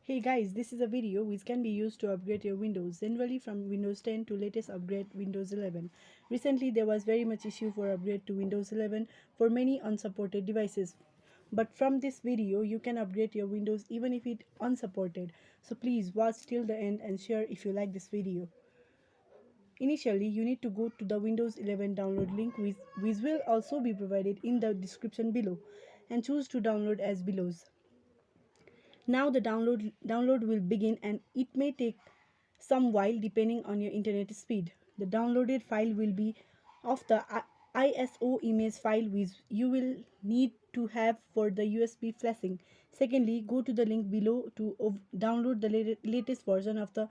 Hey guys, this is a video which can be used to upgrade your Windows, generally from Windows 10 to latest upgrade Windows 11. Recently there was very much issue for upgrade to Windows 11 for many unsupported devices. But from this video you can upgrade your Windows even if it unsupported. So please watch till the end and share if you like this video. Initially you need to go to the Windows 11 download link which will also be provided in the description below and choose to download as below. Now the download will begin and it may take some while depending on your internet speed. The downloaded file will be of the ISO image file which you will need to have for the USB flashing. Secondly, go to the link below to download the latest version of the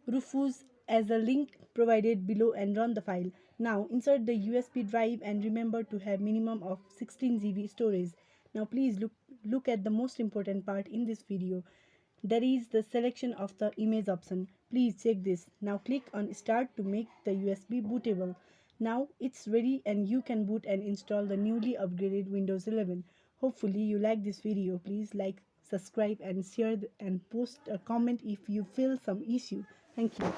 Rufus as the link provided below and run the file. Now insert the USB drive and remember to have minimum of 16 GB storage. Now please look at the most important part in this video. That is the selection of the image option. Please check this. Now click on start to make the USB bootable. Now it's ready and you can boot and install the newly upgraded Windows 11. Hopefully you like this video. Please like, subscribe and share and post a comment if you feel some issue. Thank you.